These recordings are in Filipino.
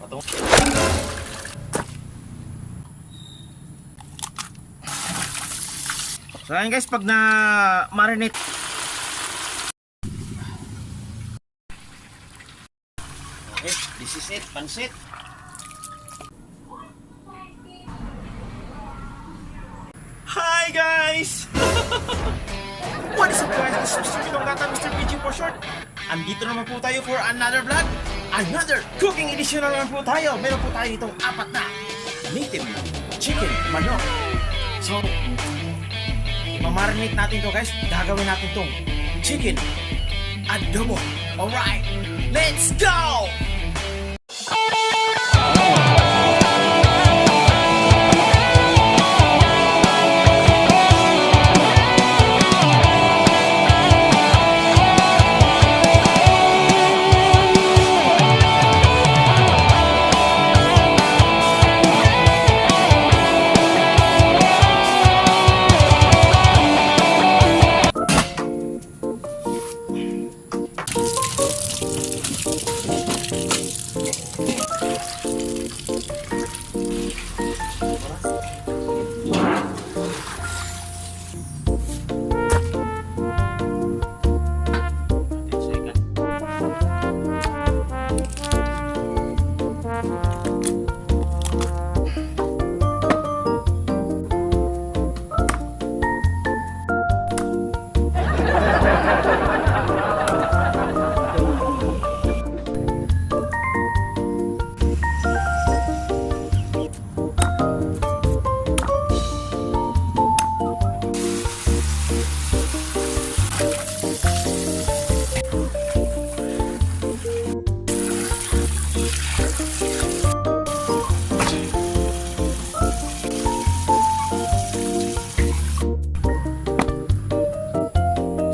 to. So ayan guys, pag na marinate, okay, this is it, pansit. Hi guys! What is up guys? This is Mr. Pitong Gata, Mr. PG for short. Andito naman po tayo for another vlog. Another cooking edition naman po tayo. Meron po tayo itong 4 na native chicken manok. So, imamarinate natin to guys. Gagawin natin tong chicken adobo. Alright, let's go!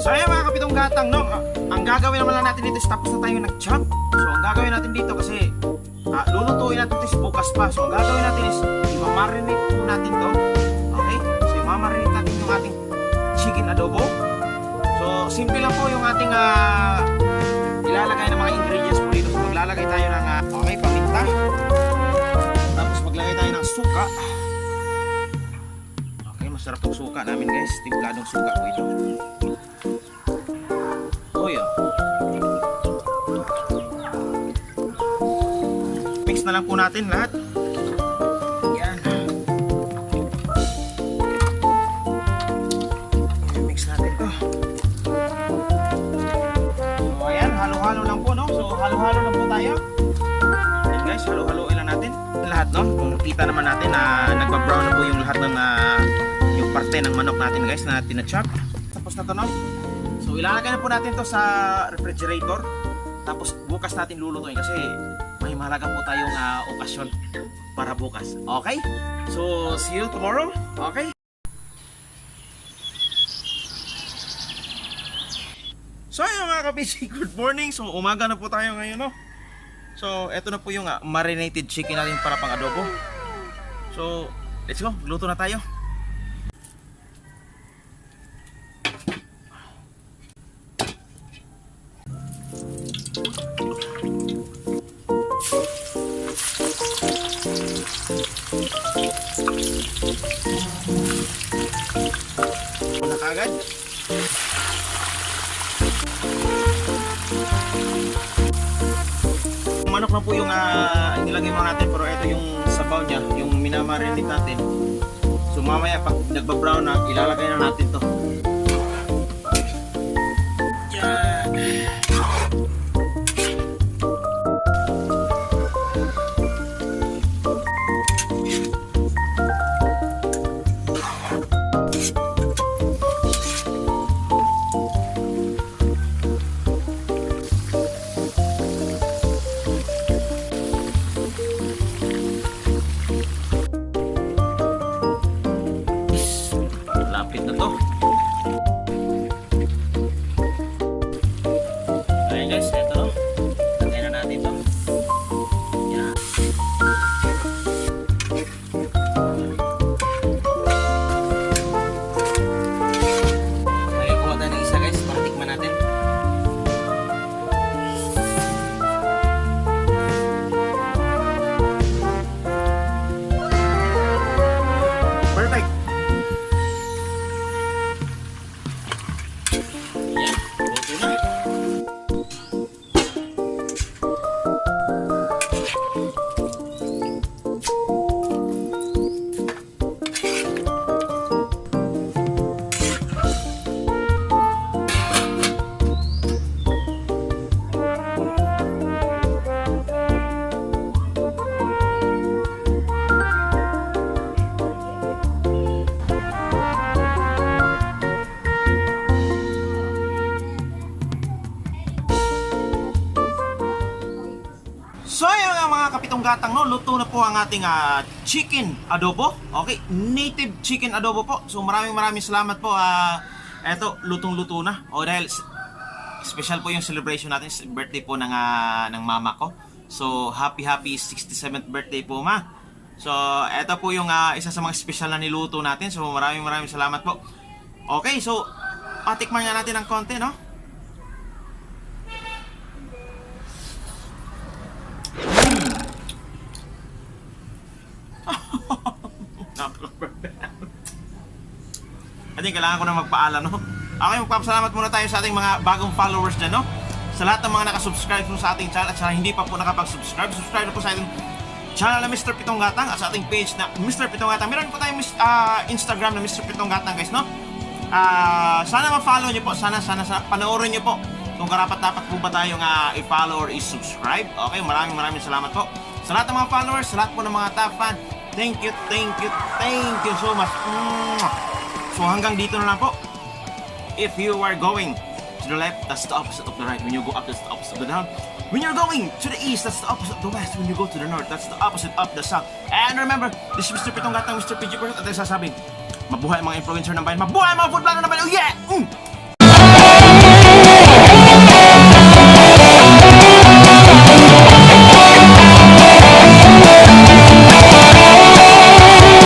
So ayan mga kapitong gatang, no? Ang gagawin naman lang natin dito is tapos na tayo nag-chop. So ang gagawin natin dito kasi lulutuin natin ito bukas pa. So ang gagawin natin is i-marinate po natin to. Okay? So i-marinate natin yung ating chicken adobo. So simple lang po yung ating ilalagay ng mga ingredients po dito. So maglalagay tayo ng okay, paminta. Tapos maglagay tayo ng suka. Okay, masarap tong suka namin guys. Timpladong suka po ito. Mix na lang po natin lahat. Yan. Mix natin to. So ayan, halo-halo lang po, no? So halo-halo lang po tayo. Ayan guys, halo-haloin lang natin lahat, no? Kung kita naman natin na nagbabrown na po yung lahat ng yung parte ng manok natin guys na tinachop. Tapos na to, no? So ilalagay na po natin to sa refrigerator. Tapos bukas natin lulutuin kasi may mahalaga po tayong okasyon para bukas. Okay? So see you tomorrow. Okay? So ayun mga kabisi, good morning. So umaga na po tayo ngayon, no? So eto na po yung marinated chicken natin para pang adobo. So let's go, luto na tayo. Na kagad. Manok na po yung nilagay mo natin, pero ito yung sabaw niya, yung minamarinate natin. So mamaya pag nagbabrown na, ilalagay na natin to. Lapit na to. nga mga kapitong gatang, no, luto na po ang ating chicken adobo. Okay, native chicken adobo po. So maraming salamat po. Eto, lutong-luto na. O dahil special po yung celebration natin, birthday po ng mama ko. So happy 67th birthday po, ma. So eto po yung isa sa mga special na niluto natin. So maraming salamat po. Okay, so patikman nga natin ng konti, no? I think kailangan ko na magpaalam, no? Okay, magpapasalamat muna tayo sa ating mga bagong followers dyan, no? Sa lahat ng mga nakasubscribe po sa ating channel at sa hindi pa po nakapag-subscribe, subscribe na po sa ating channel na Mr. Pitong Gatang at sa ating page na Mr. Pitong Gatang. Meron po tayong Instagram na Mr. Pitong Gatang, guys, no? Sana ma-follow nyo po, sana panoorin nyo po kung karapat-dapat po ba tayong i-follow or i-subscribe. Okay, maraming salamat po sa lahat ng mga followers, sa lahat po ng mga top fan. Thank you so much. So hanggang dito na lang po. If you are going to the left, that's the opposite of the right. When you go up, that's the opposite of the down. When you're going to the east, that's the opposite of the west. When you go to the north, that's the opposite of the south. And remember, this is Mr. Pitong Gatang, Mr. PG Kurot, at nagsasabing, mabuhay mga influencer ng bayan, mabuhay mga food vlogger ng bayan. Oh yeah!